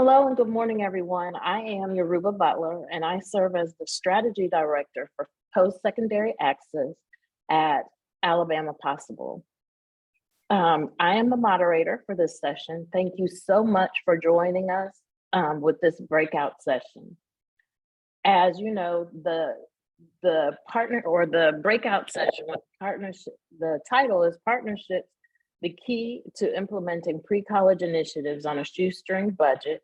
Hello and good morning, everyone. I am Yoruba Butler, and I serve as the Strategy Director for Post-Secondary Access at Alabama Possible. I am the moderator for this session. Thank you so much for joining us with this breakout session. As you know, the partner or the breakout session with partnership, the title is Partnerships, the Key to Implementing Pre-College Initiatives on a Shoestring Budget.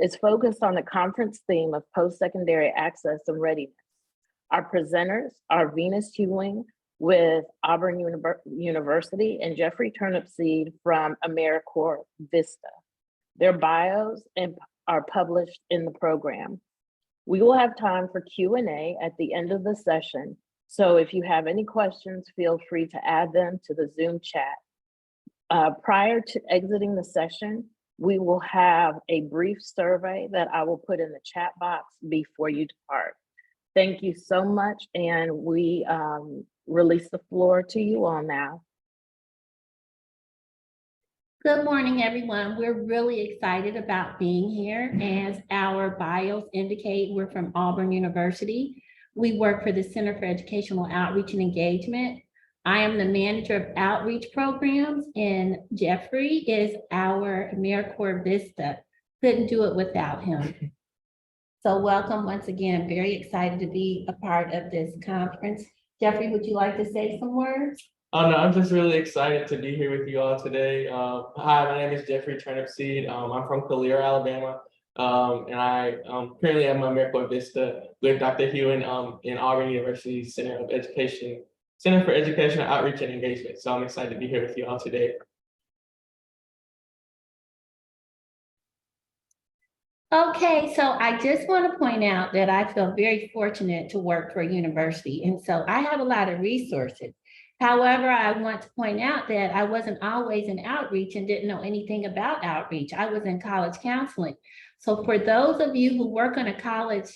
Is focused on the conference theme of post-secondary access and readiness. Our presenters are Venus Hewing with Auburn University and Jeffrey Turnipseed from AmeriCorps Vista. Their bios are published in the program. We will have time for Q&A at the end of the session, so if you have any questions, feel free to add them to the Zoom chat. Prior to exiting the session, we will have a brief survey that I will put in the chat box before you depart. Thank you so much, and we release the floor to you all now. Good morning, everyone. We're really excited about being here. As our bios indicate, we're from Auburn University. We work for the Center for Educational Outreach and Engagement. I am the manager of outreach programs, and Jeffrey is our AmeriCorps Vista. Couldn't do it without him. So welcome once again. Very excited to be a part of this conference. Jeffrey, would you like to say some words? Oh no, I'm just really excited to be here with you all today. Hi, my name is Jeffrey Turnipseed. I'm from Calera, Alabama. And I currently am AmeriCorps Vista with Dr. Hewing in Auburn University Center for Education, Outreach, and Engagement. So I'm excited to be here with you all today. Okay, so I just want to point out that I feel very fortunate to work for a university. And so I have a lot of resources. However, I want to point out that I wasn't always in outreach and didn't know anything about outreach. I was in college counseling. So for those of you who work on a college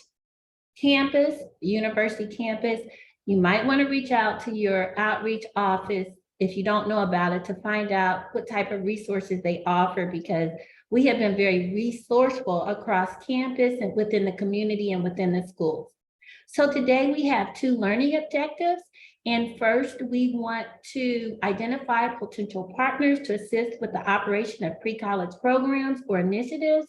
campus, university campus, you might want to reach out to your outreach office if you don't know about it to find out what type of resources they offer, because we have been very resourceful across campus and within the community and within the schools. So today we have 2 learning objectives. And first, we want to identify potential partners to assist with the operation of pre-college programs or initiatives.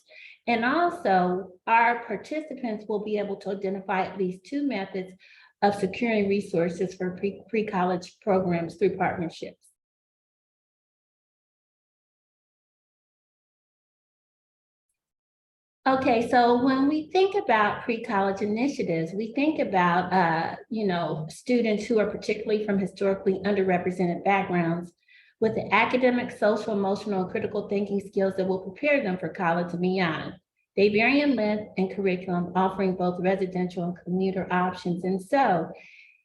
And also, our participants will be able to identify at least 2 methods of securing resources for pre-college programs through partnerships. Okay, so when we think about pre-college initiatives, we think about, students who are particularly from historically underrepresented backgrounds with the academic, social, emotional, and critical thinking skills that will prepare them for college and beyond. They vary in length and curriculum, offering both residential and commuter options. And so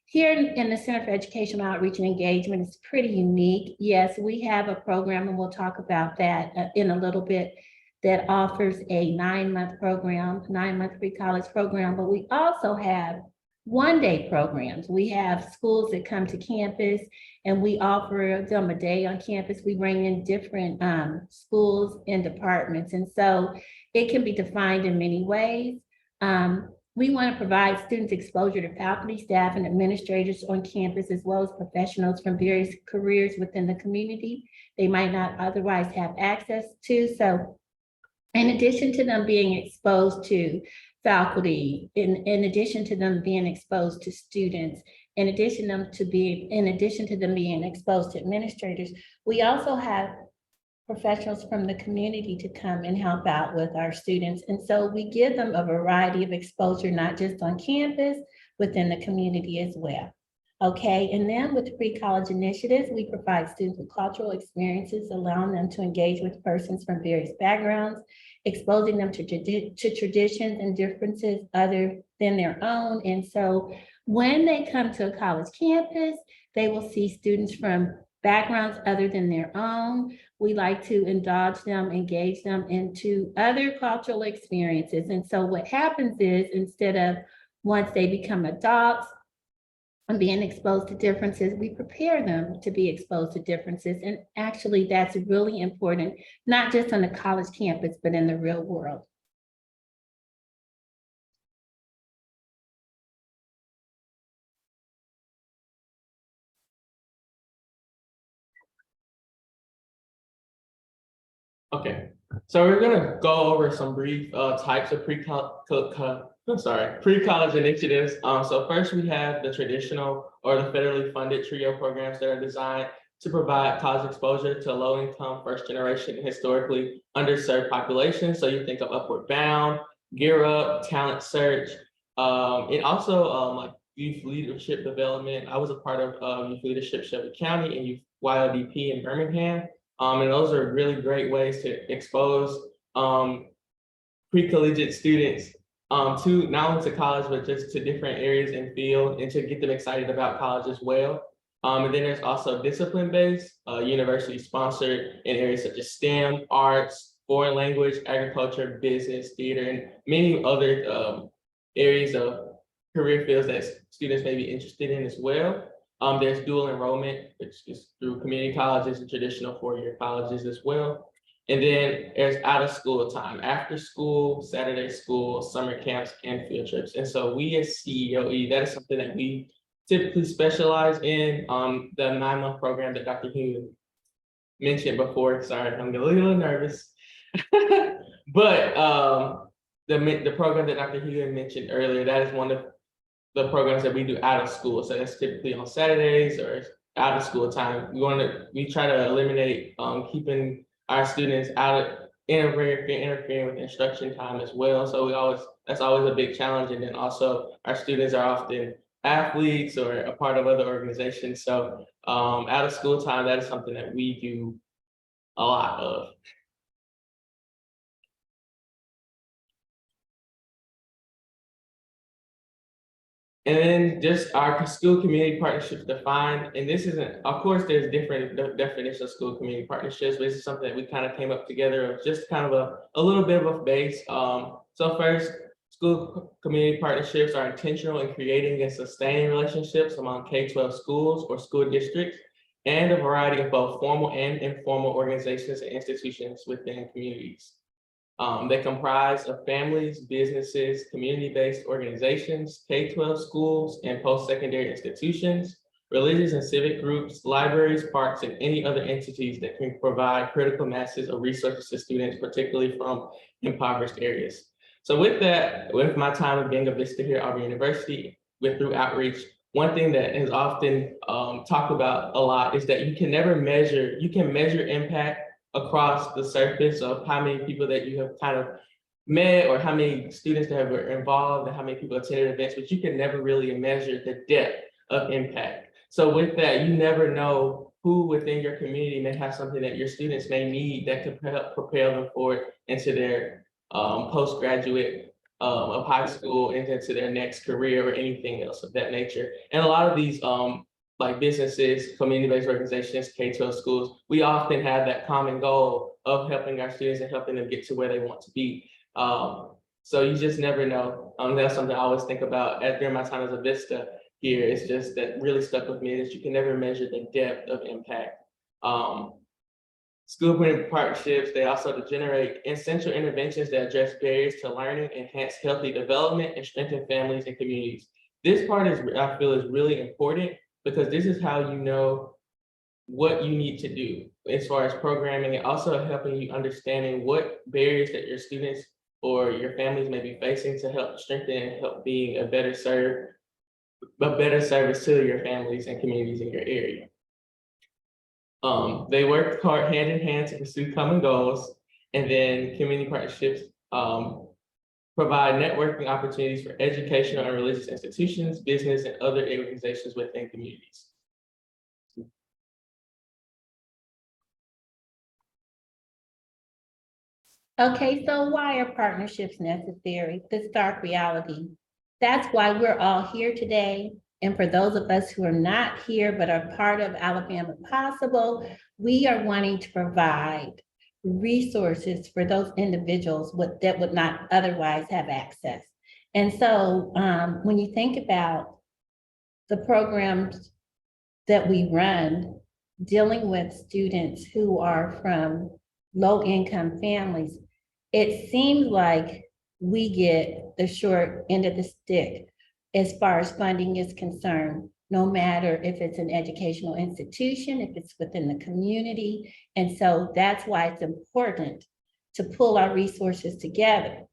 here in the Center for Educational Outreach and Engagement, it's pretty unique. Yes, we have a program, and we'll talk about that in a little bit, that offers a 9-month program, 9-month pre-college program, but we also have one-day programs. We have schools that come to campus and we offer them a day on campus. We bring in different schools and departments. And so it can be defined in many ways. We want to provide students exposure to faculty, staff, and administrators on campus, as well as professionals from various careers within the community they might not otherwise have access to. So in addition to them being exposed to faculty, in addition to them being exposed to students, in addition to them being exposed to administrators, we also have professionals from the community to come and help out with our students. And so we give them a variety of exposure, not just on campus, within the community as well. Okay, and then with the pre-college initiatives, we provide students with cultural experiences, allowing them to engage with persons from various backgrounds, exposing them to traditions and differences other than their own. And so when they come to a college campus, they will see students from backgrounds other than their own. We like to indulge them, engage them into other cultural experiences. And so what happens is, instead of once they become adults and being exposed to differences, we prepare them to be exposed to differences. And actually, that's really important, not just on the college campus, but in the real world. Okay, so we're gonna go over some brief types of pre-college initiatives. So first we have the traditional or the federally funded TRIO programs that are designed to provide college exposure to low-income, first-generation, and historically underserved populations. So you think of Upward Bound, Gear Up, Talent Search, and also like youth leadership development. I was a part of youth leadership Shelby County and youth YLDP in Birmingham. And those are really great ways to expose pre-collegiate students to not only to college, but just to different areas and field and to get them excited about college as well. And then there's also discipline-based, university-sponsored in areas such as STEM, arts, foreign language, agriculture, business, theater, and many other areas of career fields that students may be interested in as well. There's dual enrollment, which is through community colleges and traditional four-year colleges as well. And then there's out of school time, after school, Saturday school, summer camps, and field trips. And so we as CEOE, that is something that we typically specialize in. The 9-month program that Dr. Hewitt mentioned before. Sorry, I'm getting a little nervous. But the program that Dr. Hewitt mentioned earlier, that is one of the programs that we do out of school. So that's typically on Saturdays or out of school time. We try to eliminate keeping our students out of interfering with instruction time as well. So that's always a big challenge. And then also our students are often athletes or a part of other organizations. So out of school time, that is something that we do a lot of. And then just our school community partnerships defined, and this isn't, of course, there's different definitions of school community partnerships, but this is something that we kind of came up together of just kind of a little bit of a base. So first, school community partnerships are intentional in creating and sustaining relationships among K-12 schools or school districts and a variety of both formal and informal organizations and institutions within communities. They comprise of families, businesses, community-based organizations, K-12 schools, and post-secondary institutions, religious and civic groups, libraries, parks, and any other entities that can provide critical masses of resources to students, particularly from impoverished areas. So with that, with my time of being a visitor here at Auburn University, through outreach, one thing that is often talked about a lot is that you can measure impact across the surface of how many people that you have kind of met or how many students that were involved and how many people attended events, but you can never really measure the depth of impact. So with that, you never know who within your community may have something that your students may need that could help propel them forward into their postgraduate of high school and into their next career or anything else of that nature. And a lot of these like businesses, community-based organizations, K-12 schools, we often have that common goal of helping our students and helping them get to where they want to be. So you just never know. That's something I always think about during my time as a Vista here. It's just that really stuck with me is you can never measure the depth of impact. School community partnerships, they also generate essential interventions that address barriers to learning, enhance healthy development, and strengthen families and communities. This part I feel is really important because this is how you know what you need to do as far as programming and also helping you understanding what barriers that your students or your families may be facing to help strengthen and help being a better service to your families and communities in your area. They work hard hand in hand to pursue common goals, and then community partnerships provide networking opportunities for educational and religious institutions, business, and other organizations within communities. Okay, so why are partnerships necessary? The stark reality. That's why we're all here today. And for those of us who are not here but are part of Alabama Possible, we are wanting to provide resources for those individuals that would not otherwise have access. And so when you think about the programs that we run, dealing with students who are from low-income families, it seems like we get the short end of the stick as far as funding is concerned. no matter if it's an educational institution, if it's within the community. And so that's why it's important to pull our resources together.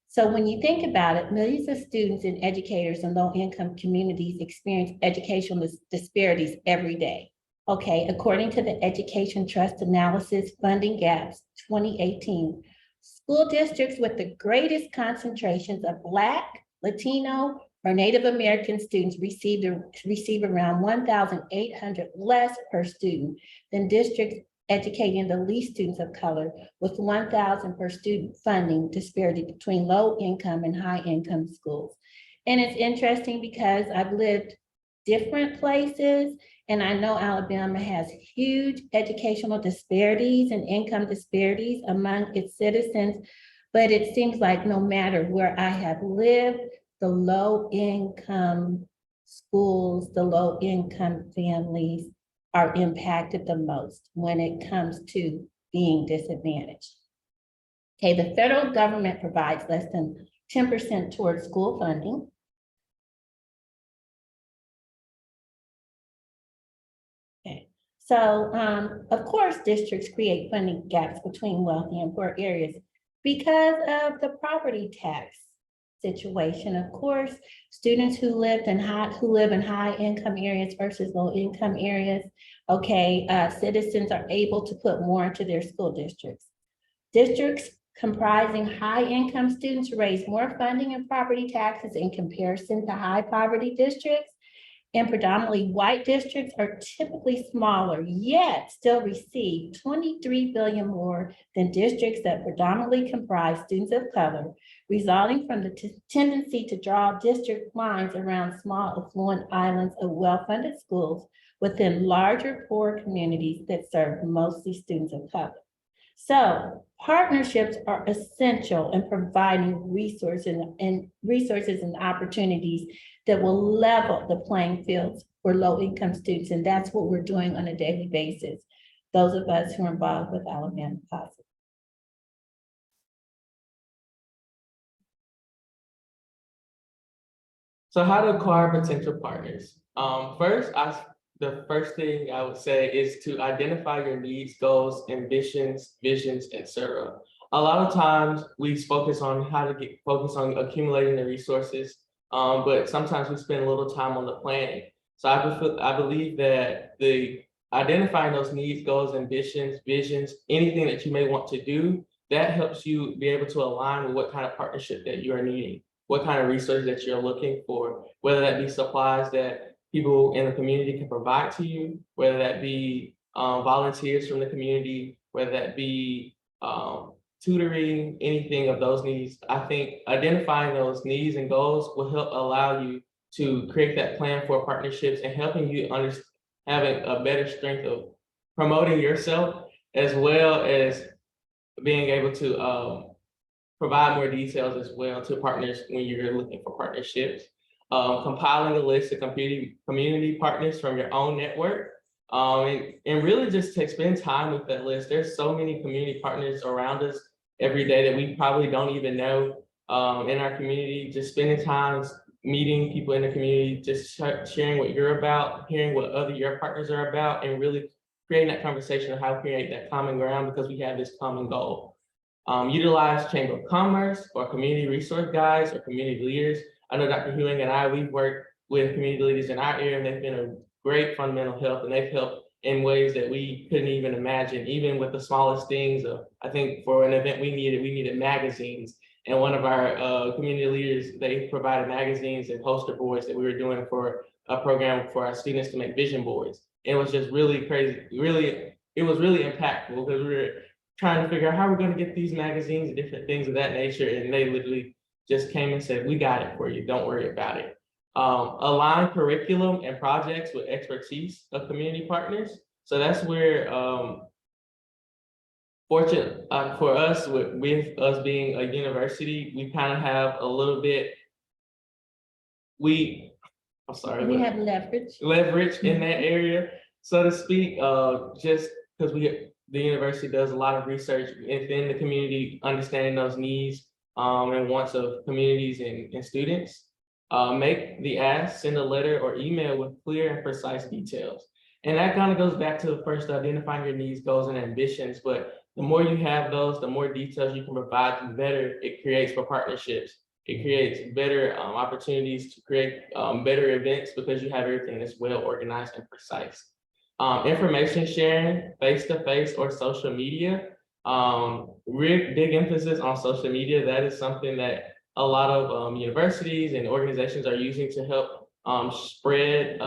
So when you think about it, millions of students and educators in low-income communities experience educational disparities every day. Okay, according to the Education Trust Analysis Funding Gaps 2018, school districts with the greatest concentrations of Black, Latino, or Native American students receive around 1,800 less per student than districts educating the least students of color, with 1,000 per student funding disparity between low income and high income schools. And it's interesting because I've lived different places, and I know Alabama has huge educational disparities and income disparities among its citizens, but it seems like no matter where I have lived, the low income schools, the low income families are impacted the most when it comes to being disadvantaged. Okay, the federal government provides less than 10% towards school funding. Okay, so of course, districts create funding gaps between wealthy and poor areas because of the property tax situation. Of course, students who live in high income areas versus low income areas, okay, citizens are able to put more into their school districts. Districts comprising high income students raise more funding and property taxes in comparison to high poverty districts. And predominantly white districts are typically smaller, yet still receive 23 billion more than districts that predominantly comprise students of color, resulting from the tendency to draw district lines around small affluent islands of well-funded schools within larger poor communities that serve mostly students of color. So partnerships are essential in providing resources and opportunities that will level the playing fields for low-income students. And that's what we're doing on a daily basis, those of us who are involved with Alabama Possible. So how to acquire potential partners? The first thing I would say is to identify your needs, goals, ambitions, visions, etc. A lot of times we focus on focus on accumulating the resources, but sometimes we spend a little time on the planning. So I believe that identifying those needs, goals, ambitions, visions, anything that you may want to do, that helps you be able to align with what kind of partnership that you are needing, what kind of resources that you're looking for, whether that be supplies that people in the community can provide to you, whether that be volunteers from the community, whether that be tutoring, anything of those needs. I think identifying those needs and goals will help allow you to create that plan for partnerships and helping you having a better strength of promoting yourself, as well as being able to provide more details as well to partners when you're looking for partnerships. Compiling a list of community partners from your own network, and really just to spend time with that list. There's so many community partners around us every day that we probably don't even know in our community. Just spending time meeting people in the community, just sharing what you're about, hearing what your partners are about, and really creating that conversation of how to create that common ground because we have this common goal. Utilize Chamber of Commerce or community resource guides or community leaders. I know Dr. Hewing and we've worked with community leaders in our area, and they've been a great fundamental help, and they've helped in ways that we couldn't even imagine, even with the smallest things. I think for an event we needed magazines, and one of our community leaders, they provided magazines and poster boards that we were doing for a program for our students to make vision boards. And it was just really crazy. It was really impactful because we were trying to figure out how we're going to get these magazines and different things of that nature, and they literally just came and said, we got it for you, don't worry about it. Align curriculum and projects with expertise of community partners. So that's where, fortunate for us, with us being a university, we kind of have a little bit, we have leverage in that area, so to speak, just because the university does a lot of research within the community, understanding those needs and wants of communities and students. make the ask, send a letter or email with clear and precise details. And that kind of goes back to the first identifying your needs, goals, and ambitions. But the more you have those, the more details you can provide, the better it creates for partnerships. It creates better opportunities to create better events because you have everything that's well organized and precise. Information sharing, face-to-face or social media. Big emphasis on social media. That is something that a lot of universities and organizations are using to help spread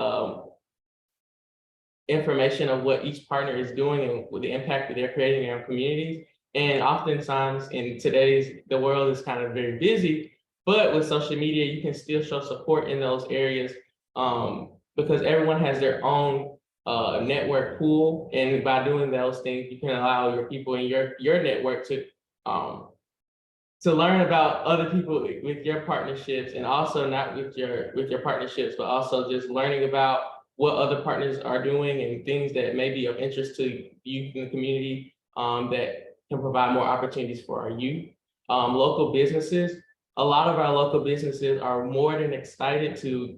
information of what each partner is doing and with the impact that they're creating in their communities. And oftentimes in the world is kind of very busy, but with social media, you can still show support in those areas because everyone has their own network pool. And by doing those things, you can allow your people in your network to learn about other people with your partnerships, and also not with your partnerships, but also just learning about what other partners are doing and things that may be of interest to youth in the community that can provide more opportunities for our youth. Local businesses, a lot of our local businesses are more than excited to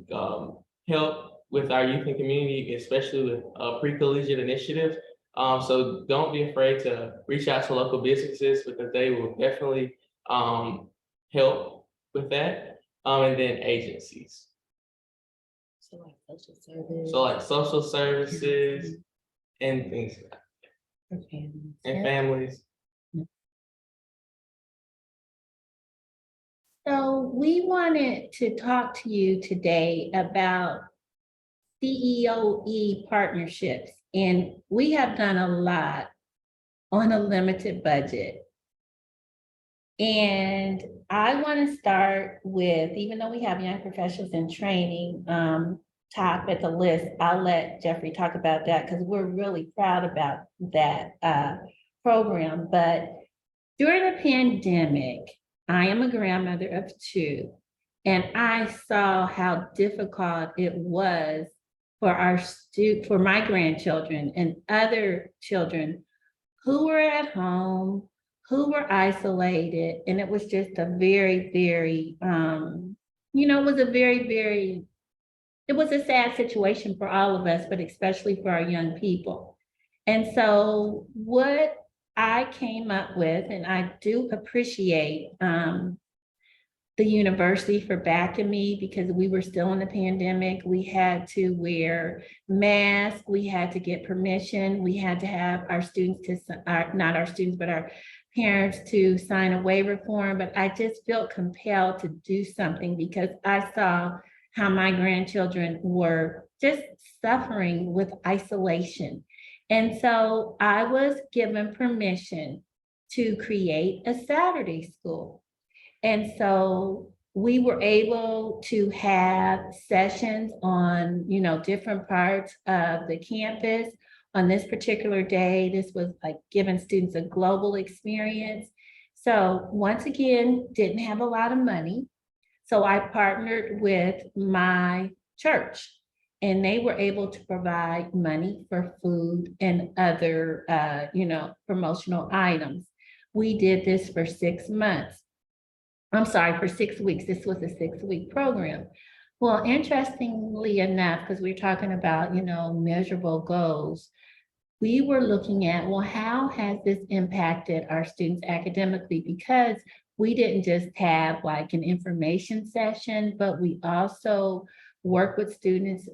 help with our youth and community, especially with pre-collegiate initiatives. So don't be afraid to reach out to local businesses because they will definitely help with that. And then agencies. So like social service. So like social services and things for families. and families. So we wanted to talk to you today about CEOE partnerships, and we have done a lot on a limited budget. And I want to start with, even though we have young professionals in training, top at the list, I'll let Jeffrey talk about that because we're really proud about that program. But during the pandemic, I am a grandmother of 2, and I saw how difficult it was for my grandchildren and other children who were at home, who were isolated, and it was just a very, very, it was a sad situation for all of us, but especially for our young people. And so what I came up with, and I do appreciate the university for backing me because we were still in the pandemic. We had to wear masks, we had to get permission, we had to have our students not our students, but our parents to sign a waiver form. But I just felt compelled to do something because I saw how my grandchildren were just suffering with isolation. And so I was given permission to create a Saturday school. And so we were able to have sessions on, different parts of the campus. On this particular day, this was like giving students a global experience. So once again, didn't have a lot of money. So I partnered with my church, and they were able to provide money for food and other, promotional items. We did this for 6 months. I'm sorry, for 6 weeks. This was a 6-week program. Well, interestingly enough, because we're talking about, measurable goals, we were looking at, well, how has this impacted our students academically? Because we didn't just have like an information session, but we also work with students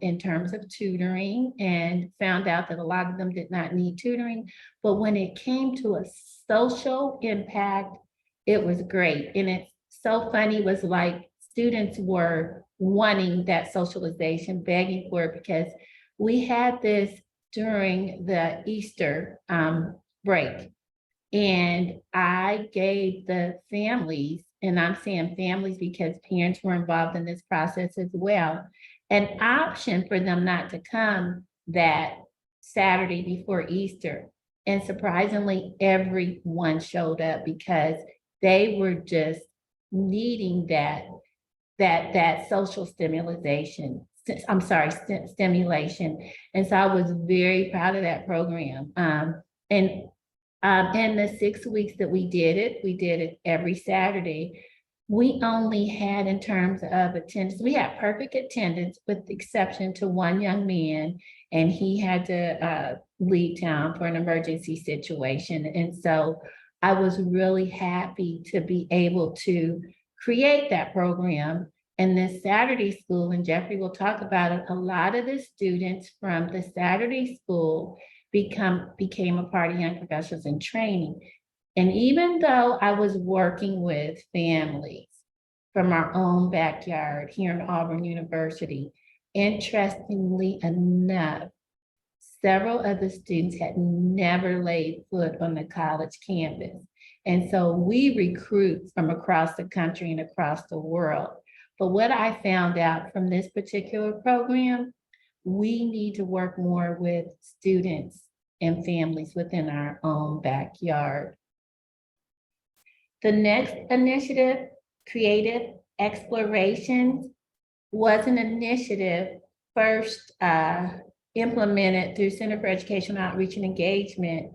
in terms of tutoring, and found out that a lot of them did not need tutoring. But when it came to a social impact, it was great. And it's so funny, was like students were wanting that socialization, begging for it, because we had this during the Easter break. And I gave the families, and I'm saying families because parents were involved in this process as well, an option for them not to come that Saturday before Easter. And surprisingly, everyone showed up because they were just needing that social stimulation. And so I was very proud of that program. In the 6 weeks that we did it every Saturday. we only had, in terms of attendance, we had perfect attendance with the exception to one young man, and he had to leave town for an emergency situation. And so I was really happy to be able to create that program. And this Saturday school, and Jeffrey will talk about it, a lot of the students from the Saturday school became a part of Young Professionals in Training. And even though I was working with families from our own backyard here in Auburn University, interestingly enough, several of the students had never laid foot on the college campus. And so we recruit from across the country and across the world. But what I found out from this particular program, we need to work more with students and families within our own backyard. The next initiative, Creative Explorations, was an initiative first implemented through Center for Educational Outreach and Engagement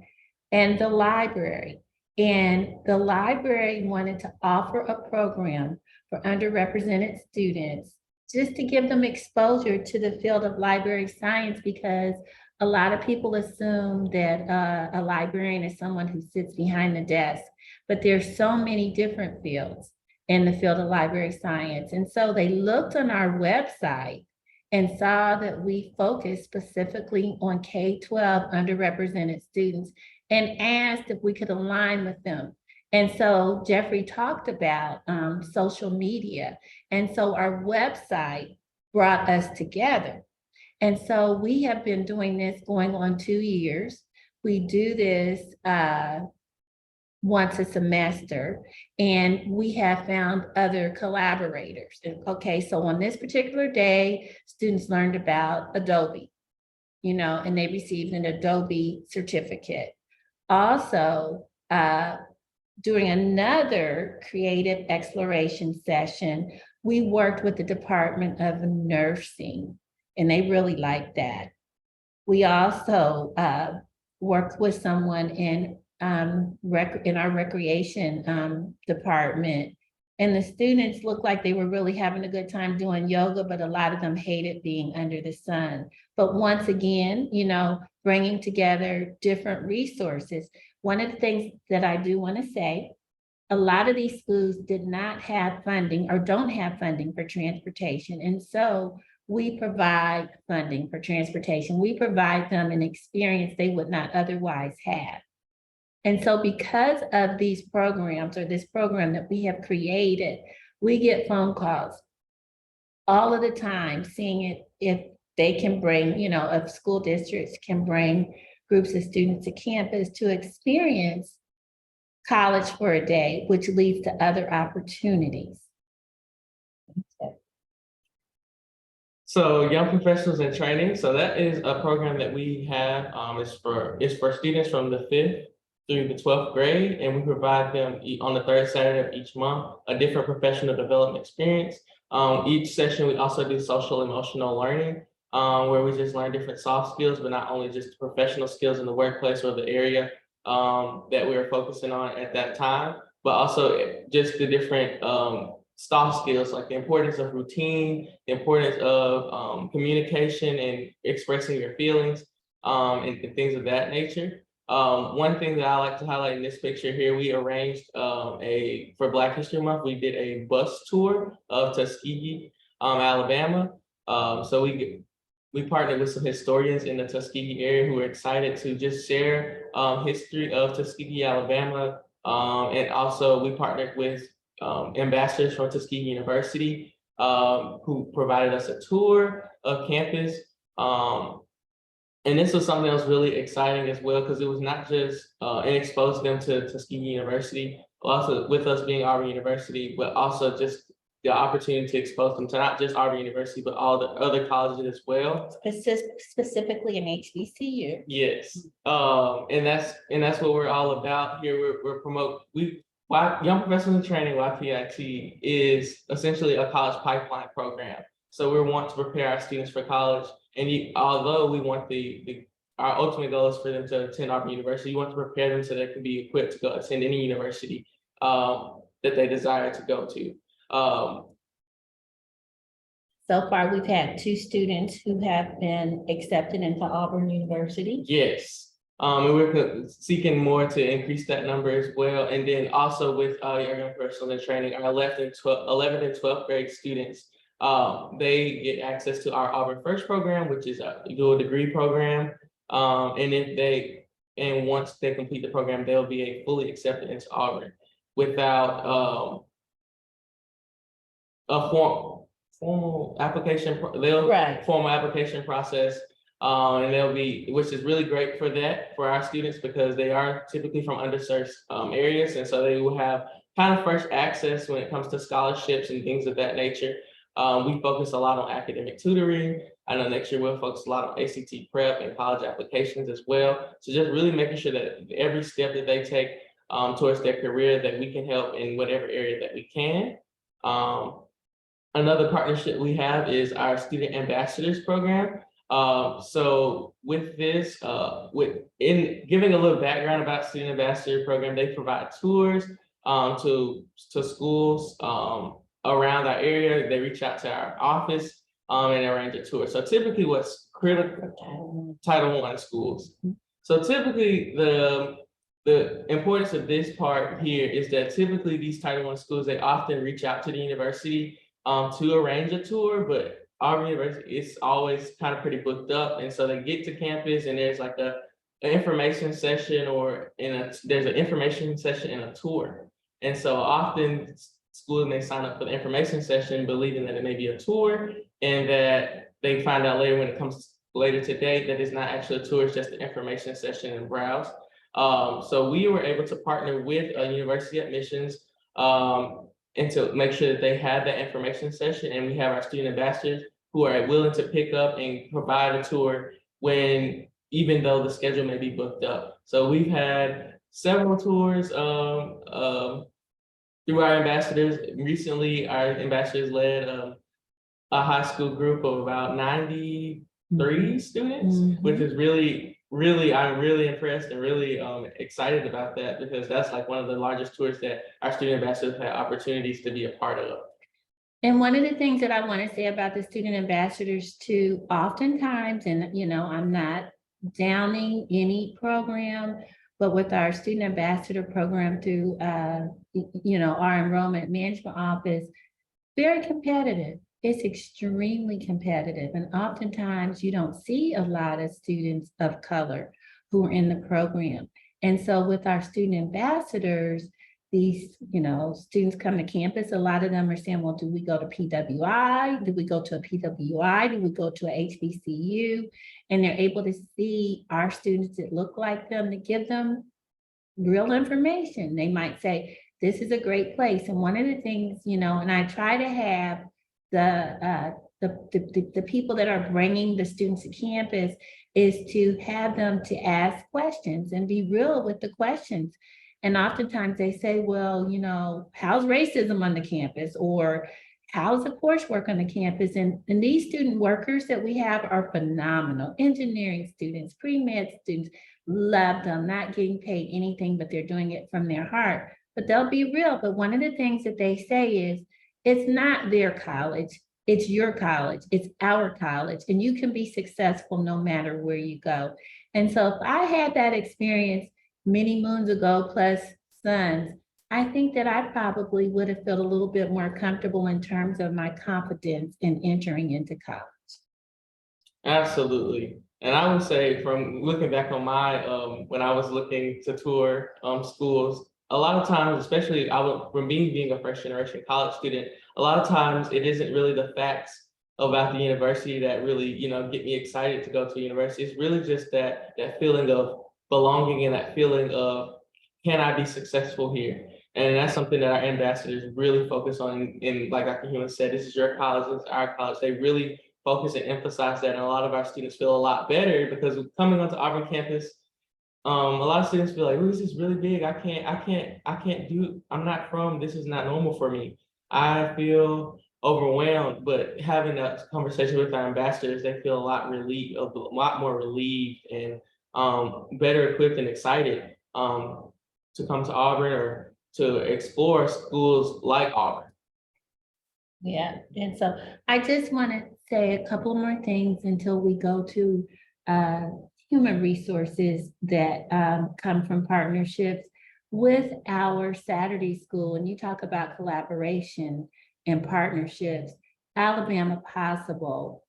and the library. And the library wanted to offer a program for underrepresented students just to give them exposure to the field of library science, because a lot of people assume that a librarian is someone who sits behind the desk, but there's so many different fields in the field of library science. And so they looked on our website and saw that we focus specifically on K-12 underrepresented students and asked if we could align with them. And so Jeffrey talked about social media. And so our website brought us together. And so we have been doing this going on 2 years. We do this once a semester, and we have found other collaborators. Okay, so on this particular day, students learned about Adobe, and they received an Adobe certificate. Also, during another creative exploration session, we worked with the Department of Nursing, and they really liked that. We also worked with someone in our recreation department, and the students looked like they were really having a good time doing yoga, but a lot of them hated being under the sun. But once again, bringing together different resources. One of the things that I do want to say, a lot of these schools did not have funding or don't have funding for transportation. And so we provide funding for transportation. We provide them an experience they would not otherwise have. And so because of these programs, or this program that we have created, we get phone calls all of the time, seeing if they can bring, if school districts can bring groups of students to campus to experience college for a day, which leads to other opportunities. So Young Professionals in Training, so that is a program that we have. It's for students from the 5th through the 12th grade, and we provide them on the 3rd Saturday of each month a different professional development experience. Each session, we also do social emotional learning, where we just learn different soft skills, but not only just professional skills in the workplace or the area that we are focusing on at that time, but also just the different soft skills, like the importance of routine, the importance of communication and expressing your feelings, and things of that nature. One thing that I like to highlight in this picture here, we arranged for Black History Month, we did a bus tour of Tuskegee, Alabama. So we partnered with some historians in the Tuskegee area who are excited to just share history of Tuskegee, Alabama. And also we partnered with ambassadors from Tuskegee University who provided us a tour of campus. And this was something that was really exciting as well, because it was not just, it exposed them to Tuskegee University, also with us being Auburn University, but also just the opportunity to expose them to not just Auburn University, but all the other colleges as well. Specifically in HBCU. Yes, and that's what we're all about here. We're Young Professionals in Training, YPIT, is essentially a college pipeline program. So we want to prepare our students for college. And although we want our ultimate goal is for them to attend Auburn University, you want to prepare them so they can be equipped to go attend any university. that they desire to go to. So far, we've had 2 students who have been accepted into Auburn University. Yes. And we're seeking more to increase that number as well. And then also with Young Professionals in Training, our 11th and 12th grade students, they get access to our Auburn First program, which is a dual degree program. And once they complete the program, they'll be fully accepted into Auburn without a formal application. Right. Formal application process. And which is really great for our students, because they are typically from underserved areas. And so they will have kind of first access when it comes to scholarships and things of that nature. We focus a lot on academic tutoring. I know next year we'll focus a lot on ACT prep and college applications as well. So just really making sure that every step that they take towards their career, that we can help in whatever area that we can. Another partnership we have is our Student Ambassadors program. So with this, in giving a little background about Student Ambassador program, they provide tours to schools around our area. They reach out to our office and arrange a tour. So typically what's critical, Title I schools. So typically the importance of this part here is that typically these Title I schools, they often reach out to the university to arrange a tour, but Auburn University is always kind of pretty booked up. And so they get to campus and there's like an information session there's an information session and a tour. And so often schools may sign up for the information session, believing that it may be a tour, and that they find out later when it comes later today that it's not actually a tour, it's just an information session and browse. So we were able to partner with university admissions and to make sure that they have that information session. And we have our student ambassadors who are willing to pick up and provide a tour even though the schedule may be booked up. So we've had several tours through our ambassadors. Recently, our ambassadors led a high school group of about 93 students, which is I'm really impressed and really excited about that, because that's like one of the largest tours that our student ambassadors had opportunities to be a part of. And one of the things that I want to say about the student ambassadors too, oftentimes, and I'm not downing any program, but with our student ambassador program through our enrollment management office, very competitive. It's extremely competitive. And oftentimes you don't see a lot of students of color who are in the program. And so with our student ambassadors, these, students come to campus, a lot of them are saying, well, do we go to PWI? Do we go to a PWI? Do we go to a HBCU? And they're able to see our students that look like them, to give them real information. They might say, this is a great place. And one of the things, and I try to have the people that are bringing the students to campus is to have them to ask questions and be real with the questions. And oftentimes they say, well, how's racism on the campus, or how's the coursework on the campus? And these student workers that we have are phenomenal. Engineering students, pre-med students, love them, not getting paid anything, but they're doing it from their heart. But they'll be real. But one of the things that they say is, it's not their college, it's your college, it's our college, and you can be successful no matter where you go. And so if I had that experience many moons ago, plus sons, I think that I probably would have felt a little bit more comfortable in terms of my confidence in entering into college. Absolutely. And I would say, from looking back on my, when I was looking to tour schools, a lot of times, especially from being a first generation college student, a lot of times it isn't really the facts about the university that really, get me excited to go to university. It's really just that feeling of belonging and that feeling of, can I be successful here? And that's something that our ambassadors really focus on. And like Dr. Hewitt said, this is your college, this is our college. They really focus and emphasize that. And a lot of our students feel a lot better, because coming onto Auburn campus, a lot of students feel like, oh, this is really big. I'm not from, this is not normal for me. I feel overwhelmed, but having that conversation with our ambassadors, they feel a lot more relieved and better equipped and excited to come to Auburn or to explore schools like Auburn. Yeah, and so I just want to say a couple more things until we go to human resources that come from partnerships with our Saturday school. And you talk about collaboration and partnerships. Alabama Possible,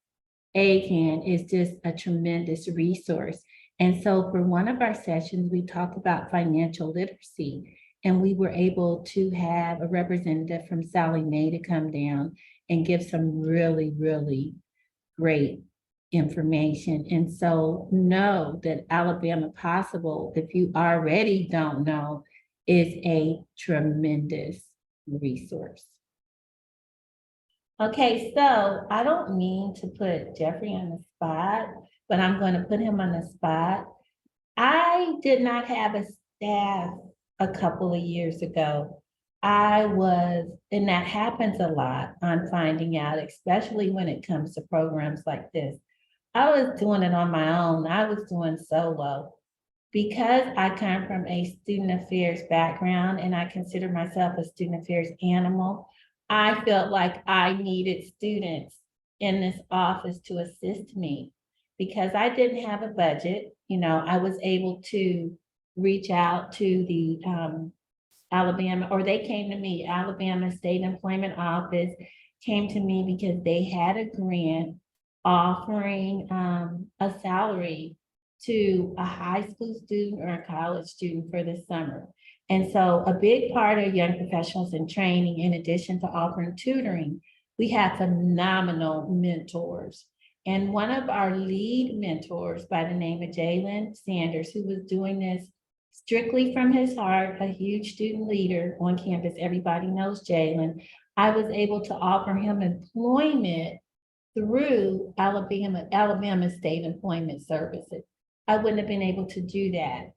ACAN is just a tremendous resource. And so for one of our sessions, we talked about financial literacy. And we were able to have a representative from Sally Mae to come down and give some really, really great information. And so know that Alabama Possible, if you already don't know, is a tremendous resource. Okay, so I don't mean to put Jeffrey on the spot, but I'm going to put him on the spot. I did not have a staff a couple of years ago. And that happens a lot, I'm finding out, especially when it comes to programs like this. I was doing it on my own. I was doing solo. Because I come from a student affairs background and I consider myself a student affairs animal, I felt like I needed students in this office to assist me. Because I didn't have a budget, I was able to reach out to the Alabama, or they came to me, Alabama State Employment Office came to me because they had a grant offering a salary to a high school student or a college student for the summer. And so a big part of Young Professionals in Training, in addition to offering tutoring, we have phenomenal mentors. And one of our lead mentors by the name of Jalen Sanders, who was doing this strictly from his heart, a huge student leader on campus, everybody knows Jalen, I was able to offer him employment through Alabama State Employment Services. I wouldn't have been able to do that.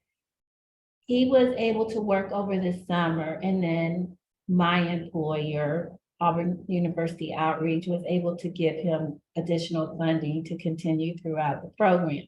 He was able to work over the summer, and then my employer, Auburn University Outreach, was able to give him additional funding to continue throughout the program.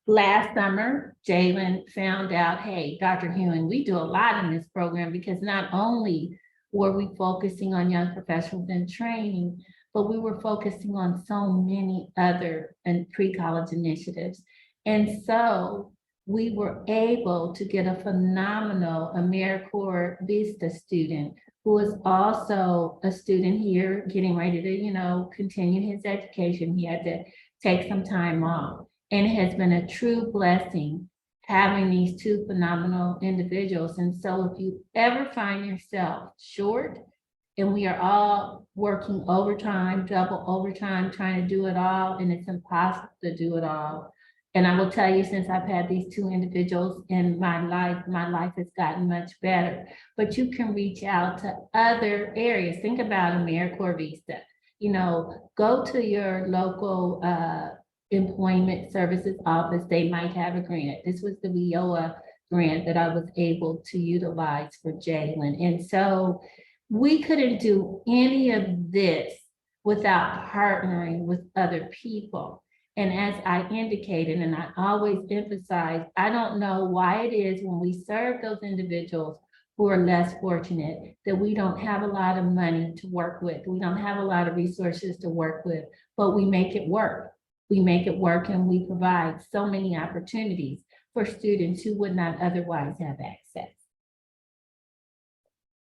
Last summer, Jalen found out, hey, Dr. Hewen, we do a lot in this program because not only were we focusing on young professionals in training, but we were focusing on so many other pre-college initiatives. And so we were able to get a phenomenal AmeriCorps Vista student who is also a student here getting ready to, continue his education. He had to take some time off. And it has been a true blessing having these two phenomenal individuals. And so if you ever find yourself short, and we are all working overtime, double overtime, trying to do it all, and it's impossible to do it all. And I will tell you, since I've had these two individuals in my life has gotten much better. But you can reach out to other areas. Think about AmeriCorps Vista. Go to your local employment services office. They might have a grant. This was the WIOA grant that I was able to utilize for Jalen. And so we couldn't do any of this without partnering with other people. And as I indicated, and I always emphasize, I don't know why it is when we serve those individuals who are less fortunate that we don't have a lot of money to work with. We don't have a lot of resources to work with, but we make it work. We make it work, and we provide so many opportunities for students who would not otherwise have access.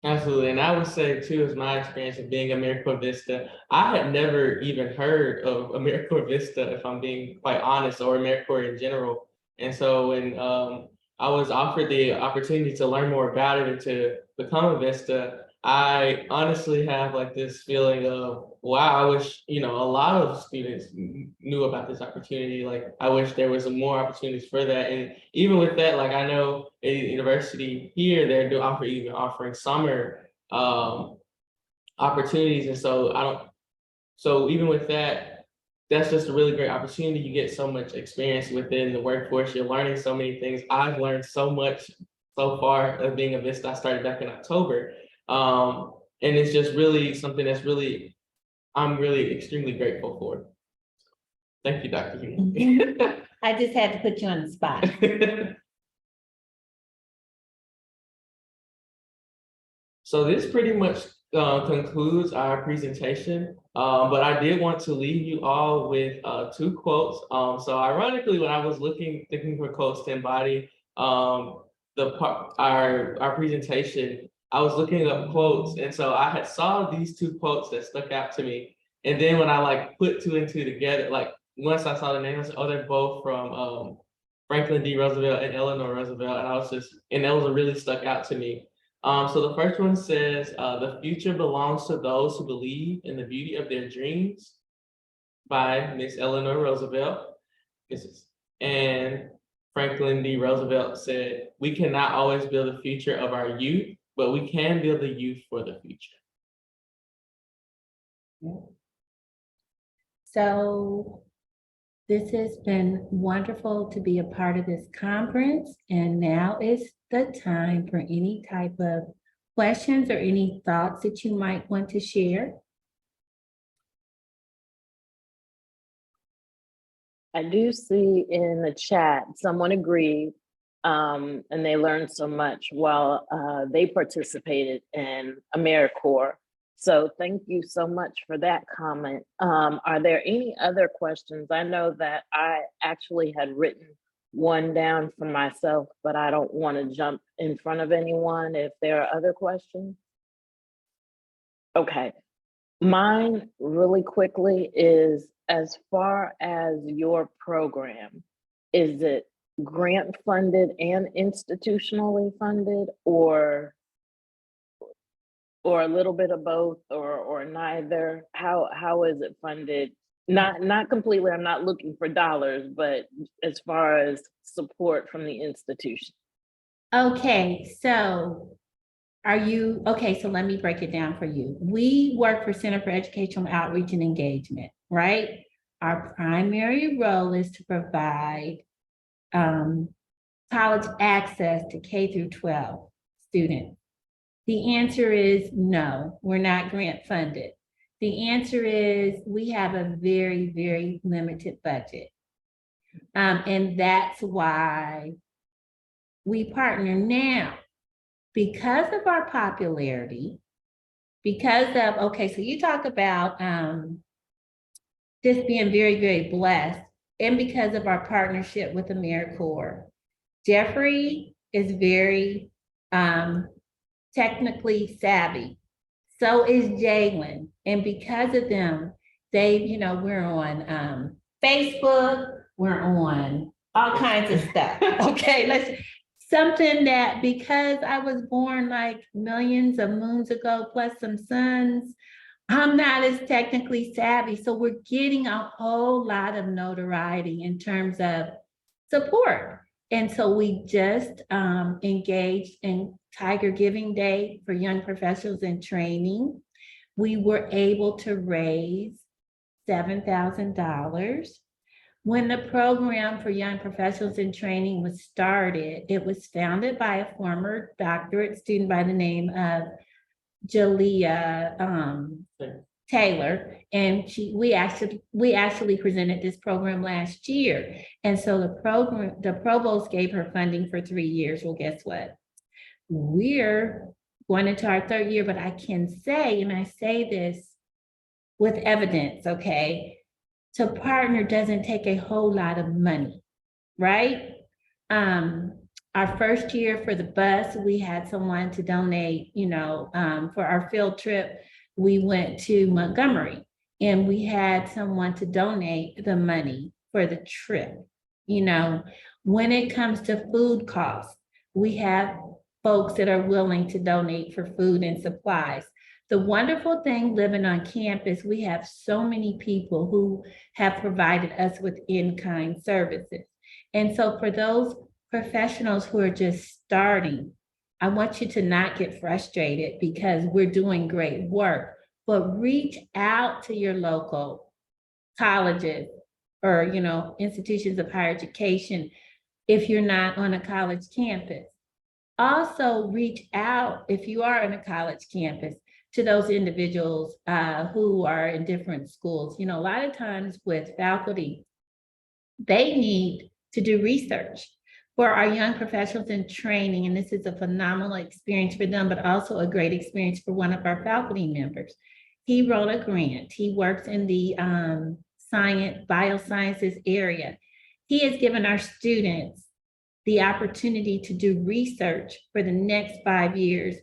Absolutely, and I would say too, as my experience of being AmeriCorps Vista, I had never even heard of AmeriCorps Vista, if I'm being quite honest, or AmeriCorps in general. And so when I was offered the opportunity to learn more about it and to become a Vista, I honestly have like this feeling of, wow, I wish, a lot of students knew about this opportunity. Like, I wish there was more opportunities for that. And even with that, like, I know a university here, they're even offering summer opportunities. And so even with that, that's just a really great opportunity. You get so much experience within the workforce. You're learning so many things. I've learned so much so far of being a Vista. I started back in October. And it's just really something that's I'm really extremely grateful for. Thank you, Dr. Hewen. I just had to put you on the spot. So this pretty much concludes our presentation, but I did want to leave you all with two quotes. So ironically, when I was thinking for quotes to embody our presentation, I was looking up quotes, and so I had saw these two quotes that stuck out to me. And then when I like put two and two together, like once I saw the name, I said, "Oh, they're both from Franklin D. Roosevelt and Eleanor Roosevelt," and those really stuck out to me. So the first one says, "The future belongs to those who believe in the beauty of their dreams," by Miss Eleanor Roosevelt. And Franklin D. Roosevelt said, "We cannot always build the future of our youth, but we can build the youth for the future." So this has been wonderful to be a part of this conference, and now is the time for any type of questions or any thoughts that you might want to share. I do see in the chat, someone agreed, and they learned so much while they participated in AmeriCorps. So thank you so much for that comment. Are there any other questions? I know that I actually had written one down for myself, but I don't want to jump in front of anyone if there are other questions. Okay, mine really quickly is, as far as your program, is it grant funded and institutionally funded, or a little bit of both, or neither? How is it funded? Not completely, I'm not looking for dollars, but as far as support from the institution. Okay, so so let me break it down for you. We work for Center for Educational Outreach and Engagement, right? Our primary role is to provide college access to K through 12 students. The answer is no, we're not grant funded. The answer is we have a very, very limited budget. And that's why we partner now. Because of our popularity, so you talk about just being very, very blessed, and because of our partnership with AmeriCorps. Jeffrey is very technically savvy. So is Jalen. And because of them, we're on Facebook, we're on all kinds of stuff. Okay, something that, because I was born like millions of moons ago, plus some suns, I'm not as technically savvy. So we're getting a whole lot of notoriety in terms of support. And so we just engaged in Tiger Giving Day for young professionals in training. We were able to raise $7,000. When the program for young professionals in training was started, it was founded by a former doctorate student by the name of Jalea Taylor, and we actually presented this program last year. And so the provost gave her funding for 3 years. Well, guess what? We're going into our 3rd year, but I can say, and I say this with evidence, okay? To partner doesn't take a whole lot of money, right? Our first year for the bus, we had someone to donate, for our field trip. We went to Montgomery and we had someone to donate the money for the trip. When it comes to food costs, we have folks that are willing to donate for food and supplies. The wonderful thing living on campus, we have so many people who have provided us with in-kind services. And so for those professionals who are just starting, I want you to not get frustrated because we're doing great work, but reach out to your local colleges or, institutions of higher education if you're not on a college campus. Also reach out, if you are on a college campus, to those individuals who are in different schools. A lot of times with faculty, they need to do research. for our young professionals in training, and this is a phenomenal experience for them, but also a great experience for one of our faculty members. He wrote a grant. He works in the biosciences area. He has given our students the opportunity to do research for the next 5 years,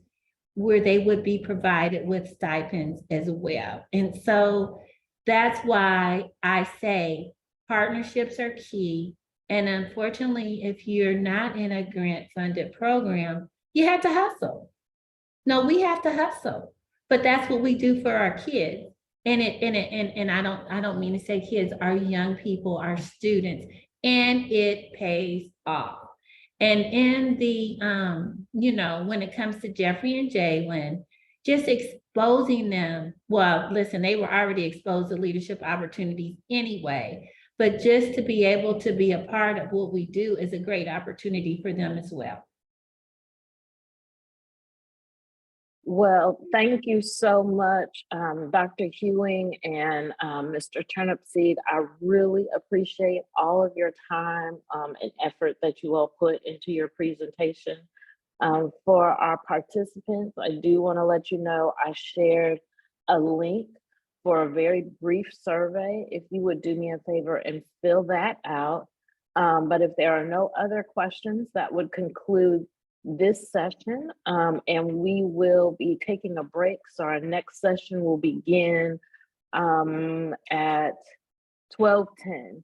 where they would be provided with stipends as well. And so that's why I say partnerships are key. And unfortunately, if you're not in a grant-funded program, you have to hustle. No, we have to hustle, but that's what we do for our kids. And I don't mean to say kids, our young people, our students, and it pays off. And in the, when it comes to Jeffrey and Jalen, just exposing them, well, listen, they were already exposed to leadership opportunities anyway, but just to be able to be a part of what we do is a great opportunity for them as well. Well, thank you so much, Dr. Hewing and Mr. Turnipseed. I really appreciate all of your time and effort that you all put into your presentation. For our participants, I do want to let you know I shared a link for a very brief survey. If you would do me a favor and fill that out. But if there are no other questions, that would conclude this session, and we will be taking a break. So our next session will begin at 12:10.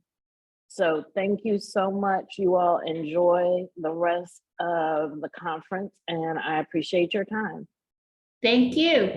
So thank you so much. You all enjoy the rest of the conference, and I appreciate your time. Thank you.